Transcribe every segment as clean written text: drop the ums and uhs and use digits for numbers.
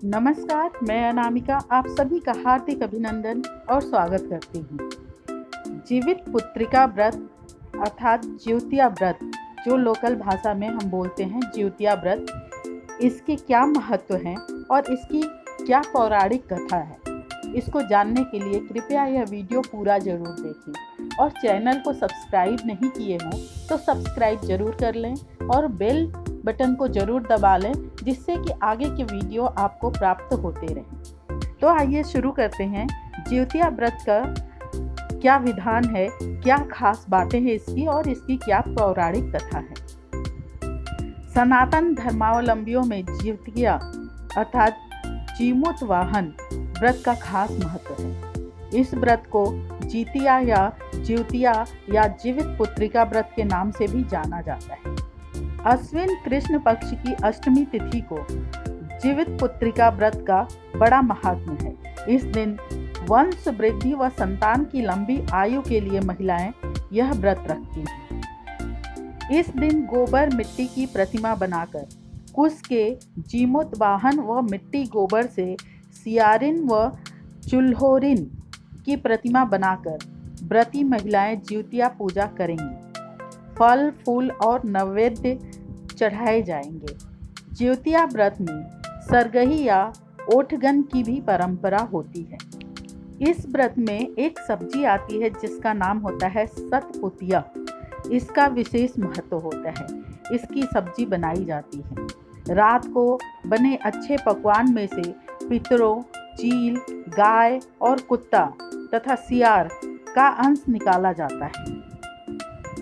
नमस्कार, मैं अनामिका आप सभी का हार्दिक अभिनंदन और स्वागत करती हूँ। जीवित पुत्रिका व्रत अर्थात ज्योतिया व्रत, जो लोकल भाषा में हम बोलते हैं ज्योतिया व्रत, इसके क्या महत्व हैं और इसकी क्या पौराणिक कथा है, इसको जानने के लिए कृपया यह वीडियो पूरा ज़रूर देखें और चैनल को सब्सक्राइब नहीं किए हों तो सब्सक्राइब ज़रूर कर लें और बेल बटन को ज़रूर दबा लें, जिससे कि आगे के वीडियो आपको प्राप्त होते रहें। तो आइए शुरू करते हैं। ज्योतिया व्रत का क्या विधान है, क्या खास बातें हैं इसकी और इसकी क्या पौराणिक कथा है। सनातन धर्मावलंबियों में ज्योतिया अर्थात जीमूत वाहन व्रत का खास महत्व है। इस व्रत को जीतिया या ज्योतिया या जीवित पुत्रिका व्रत के नाम से भी जाना जाता है। अश्विन कृष्ण पक्ष की अष्टमी तिथि को जीवित पुत्रिका व्रत का बड़ा महात्म्य है। इस दिन वंश वृद्धि व संतान की लंबी आयु के लिए महिलाएं यह व्रत रखती हैं। इस दिन गोबर मिट्टी की प्रतिमा बनाकर कुश के जीमूत वाहन व मिट्टी गोबर से सियारिन व चुल्होरिन की प्रतिमा बनाकर व्रती महिलाएं ज्योतिया पूजा करेंगी। फल फूल और नैवेद्य चढ़ाए जाएंगे। ज्योतिया व्रत में सरगही या ओठगन की भी परंपरा होती है। इस व्रत में एक सब्जी आती है जिसका नाम होता है सतपुतिया। इसका विशेष महत्व होता है। इसकी सब्जी बनाई जाती है। रात को बने अच्छे पकवान में से पितरों, चील, गाय और कुत्ता तथा सियार का अंश निकाला जाता है।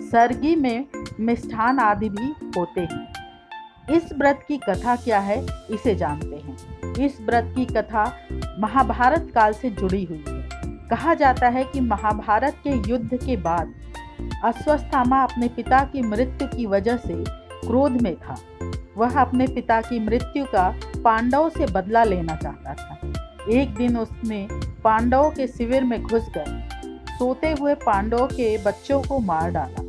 सरगी में मिष्ठान आदि भी होते हैं। इस व्रत की कथा क्या है, इसे जानते हैं। इस व्रत की कथा महाभारत काल से जुड़ी हुई है। कहा जाता है कि महाभारत के युद्ध के बाद अश्वत्थामा अपने पिता की मृत्यु की वजह से क्रोध में था। वह अपने पिता की मृत्यु का पांडवों से बदला लेना चाहता था। एक दिन उसने पांडवों के शिविर में घुसकर सोते हुए पांडवों के बच्चों को मार डाला।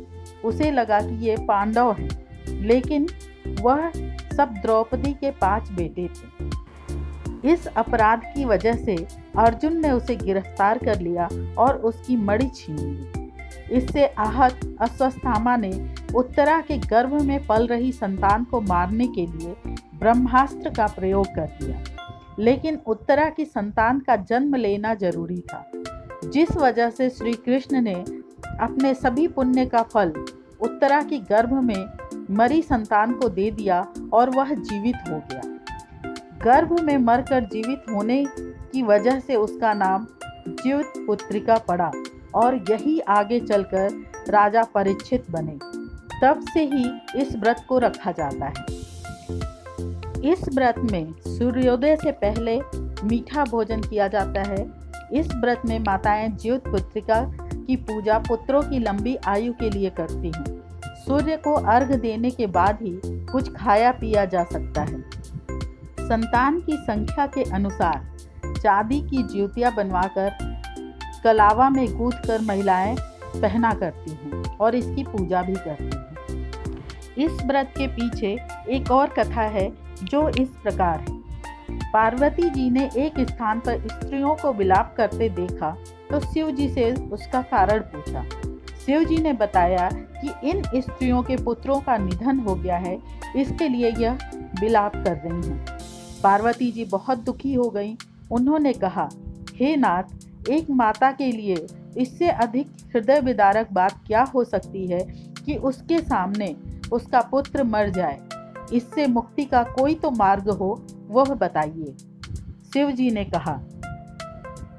उसे लगा कि ये पांडव हैं, लेकिन वह सब द्रौपदी के 5 बेटे थे। इस अपराध की वजह से अर्जुन ने उसे गिरफ्तार कर लिया और उसकी मणि छीन ली। इससे आहत अश्वत्थामा ने उत्तरा के गर्भ में पल रही संतान को मारने के लिए ब्रह्मास्त्र का प्रयोग कर दिया, लेकिन उत्तरा की संतान का जन्म लेना जरूरी था, जिस वजह से श्री कृष्ण ने अपने सभी पुण्य का फल उत्तरा की गर्भ में मरी संतान को दे दिया और वह जीवित हो गया। गर्भ में मरकर जीवित होने की वजह से उसका नाम जीवित पुत्रिका पड़ा और यही आगे चलकर राजा परीक्षित बने। तब से ही इस व्रत को रखा जाता है। इस व्रत में सूर्योदय से पहले मीठा भोजन किया जाता है। इस व्रत में माताएं जीवित पुत्रिका की पूजा पुत्रों की लंबी आयु के लिए करती हैं। सूर्य को अर्घ देने के बाद ही कुछ खाया पिया जा सकता है। संतान की संख्या के अनुसार चांदी की ज्योतिया बनवाकर कलावा में गूंथकर महिलाएं पहना करती हैं और इसकी पूजा भी करती हैं। इस व्रत के पीछे एक और कथा है जो इस प्रकार है। पार्वती जी ने एक स्थान पर स्त्रियों को विलाप करते देखा तो शिव जी से उसका कारण पूछा। शिव जी ने बताया कि इन स्त्रियों के पुत्रों का निधन हो गया है, इसके लिए यह विलाप कर रही हैं। पार्वती जी बहुत दुखी हो गईं। उन्होंने कहा, हे नाथ, एक माता के लिए इससे अधिक हृदय विदारक बात क्या हो सकती है कि उसके सामने उसका पुत्र मर जाए। इससे मुक्ति का कोई तो मार्ग हो, वह बताइए। शिव जी ने कहा,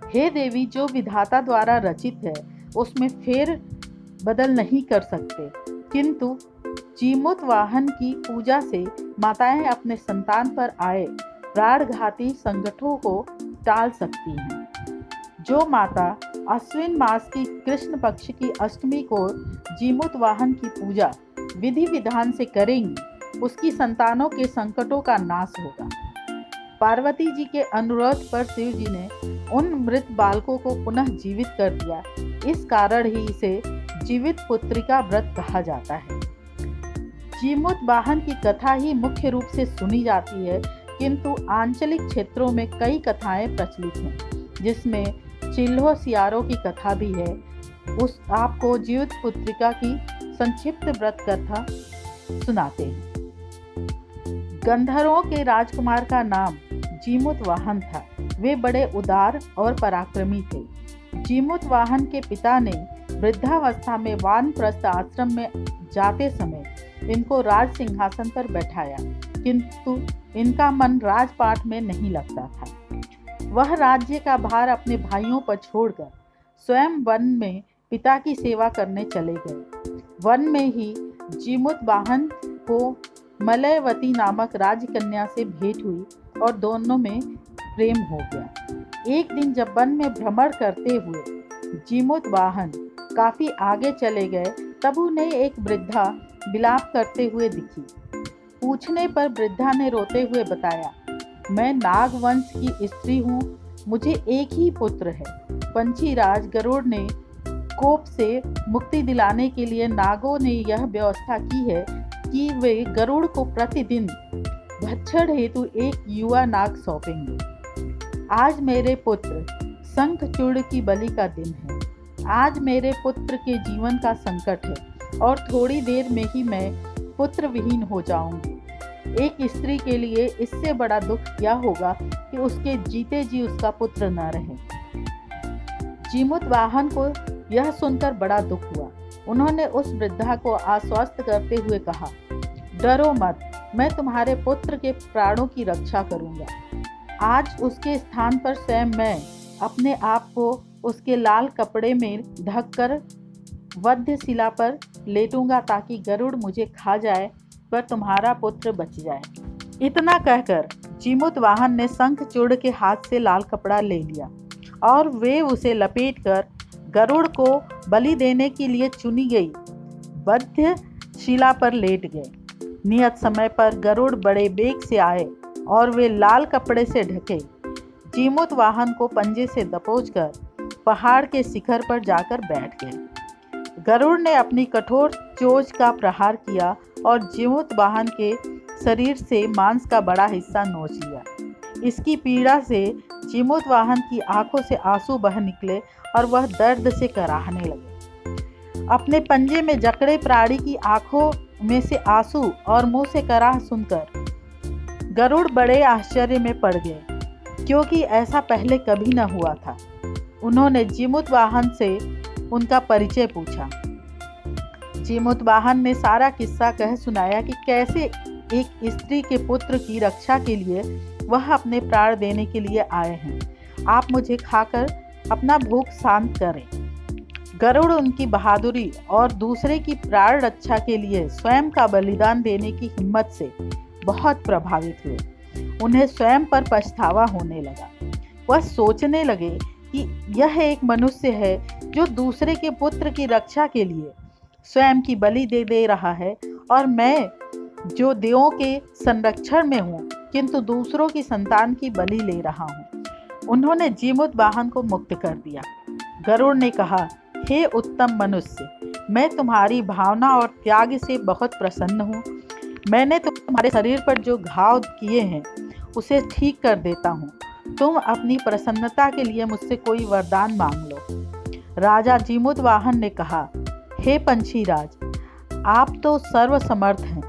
हे देवी, जो विधाता द्वारा रचित है उसमें फेर बदल नहीं कर सकते, किंतु जीमूत वाहन की पूजा से माताएं अपने संतान पर आए प्राणघाती संकटों को टाल सकती हैं। जो माता अश्विन मास की कृष्ण पक्ष की अष्टमी को जीमूत वाहन की पूजा विधि विधान से करेंगी, उसकी संतानों के संकटों का नाश होगा। पार्वती जी के अनुरोध पर शिव जी ने उन मृत बालकों को पुनः जीवित कर दिया। इस कारण ही इसे जीवित पुत्रिका व्रत कहा जाता है। जीमूत वाहन की कथा ही मुख्य रूप से सुनी जाती है, किंतु आंचलिक क्षेत्रों में कई कथाएं प्रचलित हैं, जिसमें चिल्हो सियारों की कथा भी है। उस आपको जीवित पुत्रिका की संक्षिप्त व्रत कथा सुनाते हैं। गंधर्वों के राजकुमार का नाम जीमूतवाहन था। वे बड़े उदार और पराक्रमी थे। जीमूतवाहन के पिता ने वृद्धावस्था में वानप्रस्थ आश्रम में जाते समय इनको राज सिंहासन पर बैठाया, किंतु इनका मन राजपाट में नहीं लगता था। वह राज्य का भार अपने भाइयों पर छोड़कर स्वयं वन में पिता की सेवा करने चले गए। वन में ही जीमूतवाहन को मलयवती नामक राजकन्या से भेंट हुई और दोनों में प्रेम हो गया। एक दिन जब वन में भ्रमण करते हुए जीमूतवाहन काफी आगे चले गए, तब उन्हें एक वृद्धा विलाप करते हुए दिखी। पूछने पर वृद्धा ने रोते हुए बताया, मैं नागवंश की स्त्री हूँ, मुझे एक ही पुत्र है। पंछीराज गरुड़ ने कोप से मुक्ति दिलाने के लिए नागों ने यह व्यवस्था की है कि वे गरुड़ को प्रतिदिन भक्षण हेतु एक युवा नाग सौंपेंगे। आज मेरे पुत्र शंखचूड़ की बलि का दिन है। आज मेरे पुत्र के जीवन का संकट है और थोड़ी देर में ही मैं पुत्र विहीन हो जाऊंगी। एक स्त्री के लिए इससे बड़ा दुख क्या होगा कि उसके जीते जी उसका पुत्र न रहे। जीमूतवाहन को यह सुनकर बड़ा दुख हुआ। उन्होंने उस वृद्धा को आश्वस्त करते हुए कहा, डरो मत, मैं तुम्हारे पुत्र के प्राणों की रक्षा करूंगा। आज उसके स्थान पर स्वयं मैं अपने आप को उसके लाल कपड़े में ढककर वध्यशिला पर लेटूंगा ताकि गरुड़ मुझे खा जाए पर तुम्हारा पुत्र बच जाए। इतना कहकर जीमूतवाहन ने शंखचूड़ के हाथ से लाल कपड़ा ले लिया और वे उसे लपेटकर गरुड़ को बलि देने के लिए चुनी गई वध्यशिला पर लेट गए। नियत समय पर गरुड़ बड़े बेग से आए और वे लाल कपड़े से ढके जीमूतवाहन को पंजे से दबोचकर पहाड़ के शिखर पर जाकर बैठ गए। गरुड़ ने अपनी कठोर चोंच का प्रहार किया और जीमूतवाहन के शरीर से मांस का बड़ा हिस्सा नोच लिया। इसकी पीड़ा से जीमूतवाहन की आंखों से आंसू बह निकले और वह दर्द से कराहने लगे। अपने पंजे में जकड़े प्राणी की आंखों में से आंसू और मुंह से कराह सुनकर गरुड़ बड़े आश्चर्य में पड़ गए, क्योंकि ऐसा पहले कभी न हुआ था। उन्होंने जीमूतवाहन से उनका परिचय पूछा। जीमूतवाहन ने सारा किस्सा कह सुनाया कि कैसे एक स्त्री के पुत्र की रक्षा के लिए वह अपने प्राण देने के लिए आए हैं। आप मुझे खाकर अपना भूख शांत करें। गरुड़ उनकी बहादुरी और दूसरे की प्राण रक्षा के लिए स्वयं का बलिदान देने की हिम्मत से बहुत प्रभावित हुए। उन्हें स्वयं पर पछतावा होने लगा। वह सोचने लगे कि यह एक मनुष्य है जो दूसरे के पुत्र की रक्षा के लिए स्वयं की बलि दे रहा है, और मैं जो देवों के संरक्षण में हूँ किंतु दूसरों की संतान की बलि ले रहा हूँ। उन्होंने जीमूतवाहन को मुक्त कर दिया। गरुड़ ने कहा, हे उत्तम मनुष्य, मैं तुम्हारी भावना और त्याग से बहुत प्रसन्न हूँ। मैंने तुम्हारे शरीर पर जो घाव किए हैं उसे ठीक कर देता हूँ। तुम अपनी प्रसन्नता के लिए मुझसे कोई वरदान मांग लो। राजा जीमूतवाहन ने कहा, हे पंछीराज, आप तो सर्वसमर्थ हैं।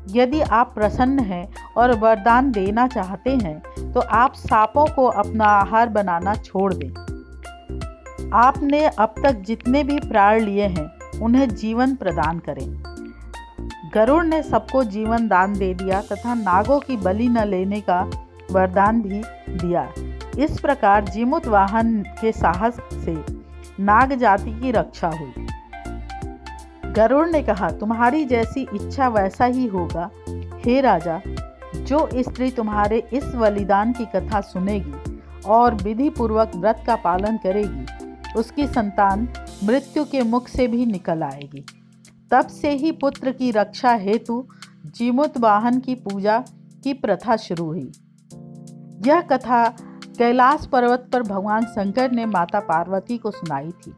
यदि आप प्रसन्न हैं और वरदान देना चाहते हैं तो आप सांपों को अपना आहार बनाना छोड़ दें। आपने अब तक जितने भी प्राण लिए हैं उन्हें जीवन प्रदान करें। गरुड़ ने सबको जीवन दान दे दिया तथा नागों की बलि न लेने का वरदान भी दिया। इस प्रकार जीमूतवाहन के साहस से नाग जाति की रक्षा हुई। गरुड़ ने कहा, तुम्हारी जैसी इच्छा वैसा ही होगा। हे राजा, जो स्त्री तुम्हारे इस बलिदान की कथा सुनेगी और विधि पूर्वक व्रत का पालन करेगी, उसकी संतान मृत्यु के मुख से भी निकल आएगी। तब से ही पुत्र की रक्षा हेतु जीमूतवाहन की पूजा की प्रथा शुरू हुई। यह कथा कैलाश पर्वत पर भगवान शंकर ने माता पार्वती को सुनाई थी।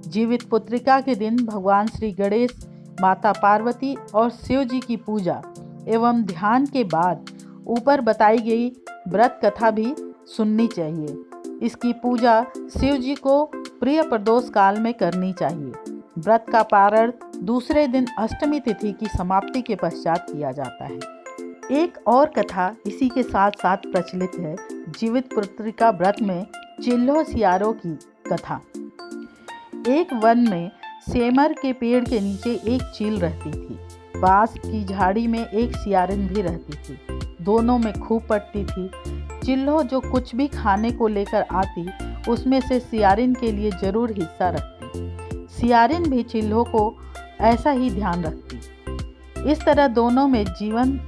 जीवित पुत्रिका के दिन भगवान श्री गणेश, माता पार्वती और शिव जी की पूजा एवं ध्यान के बाद ऊपर बताई गई व्रत कथा भी सुननी चाहिए। इसकी पूजा शिव जी को प्रिय प्रदोष काल में करनी चाहिए। व्रत का पारण दूसरे दिन अष्टमी तिथि की समाप्ति के पश्चात किया जाता है। एक और कथा इसी के साथ साथ प्रचलित है, जीवित पुत्रिका व्रत में चिल्हो सियारों की कथा। एक वन में सेमर के पेड़ के नीचे एक चील रहती थी। बांस की झाड़ी में एक सियारिन भी रहती थी। दोनों में खूब पटती थी। चिल्हो जो कुछ भी खाने को लेकर आती, उसमें से सियारिन के लिए जरूर हिस्सा रखती। सियारिन भी चिल्हो को ऐसा ही ध्यान रखती। इस तरह दोनों में जीवन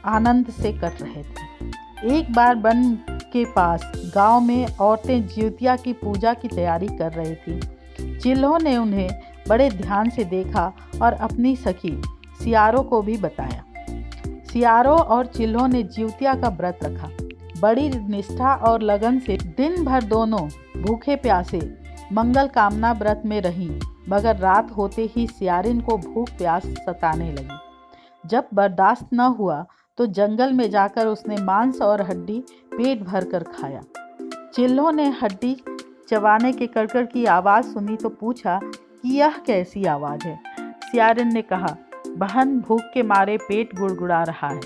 आनंद से कट रहे थे। एक बार वन के पास गांव में औरतें जिउतिया की पूजा की तैयारी कर रही थी। चिल्हो ने उन्हें बड़े ध्यान से देखा और अपनी सखी सियारों को भी बताया। सियारों और चिल्हो ने जिउतिया का व्रत रखा। बड़ी निष्ठा और लगन से दिन भर दोनों भूखे प्यासे मंगल कामना व्रत में रहीं, मगर रात होते ही सियारिन को भूख प्यास सताने लगी। जब बर्दाश्त न हुआ तो जंगल में जाकर उसने मांस और हड्डी पेट भर कर खाया। चिल्हो ने हड्डी चबाने के कड़कड़ की आवाज़ सुनी तो पूछा कि यह कैसी आवाज़ है। सियारिन ने कहा, बहन, भूख के मारे पेट गुड़गुड़ा रहा है,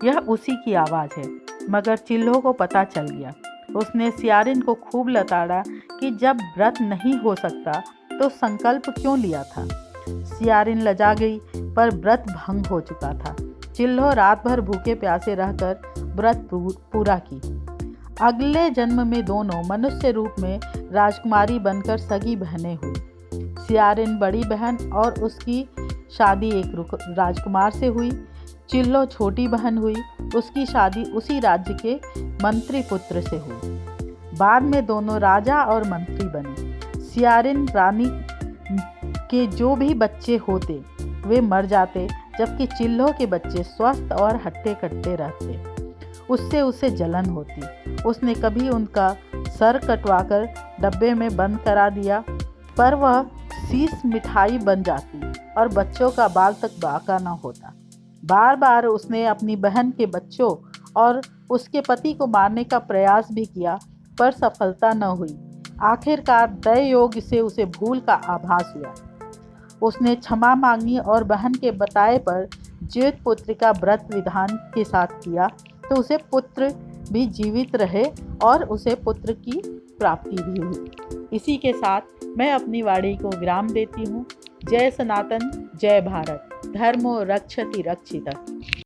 यह उसी की आवाज़ है। मगर चिल्हो को पता चल गया। उसने सियारिन को खूब लताड़ा कि जब व्रत नहीं हो सकता तो संकल्प क्यों लिया था। सियारिन लजा गई, पर व्रत भंग हो चुका था। चिल्हो रात भर भूखे प्यासे रहकर व्रत पूरा की। अगले जन्म में दोनों मनुष्य रूप में राजकुमारी बनकर सगी बहनें हुई। सियारिन बड़ी बहन और उसकी शादी एक राजकुमार से हुई। चिल्हो छोटी बहन हुई, उसकी शादी उसी राज्य के मंत्री पुत्र से हुई। बाद में दोनों राजा और मंत्री बने। सियारिन रानी के जो भी बच्चे होते वे मर जाते, जबकि चिल्हो के बच्चे स्वस्थ और हट्टे कट्टे रहते। उससे उसे जलन होती। उसने कभी उनका सर कटवाकर डब्बे में बंद करा दिया, पर वह शीश मिठाई बन जाती और बच्चों का बाल तक बाका न होता। बार बार उसने अपनी बहन के बच्चों और उसके पति को मारने का प्रयास भी किया, पर सफलता न हुई। आखिरकार दया योग से उसे भूल का आभास हुआ। उसने क्षमा मांगी और बहन के बताए पर जीवित पुत्रिका व्रत विधान के साथ किया तो उसे पुत्र भी जीवित रहे और उसे पुत्र की प्राप्ति भी हुई। इसी के साथ मैं अपनी वाणी को विराम देती हूँ। जय सनातन, जय भारत, धर्मो रक्षति रक्षितः।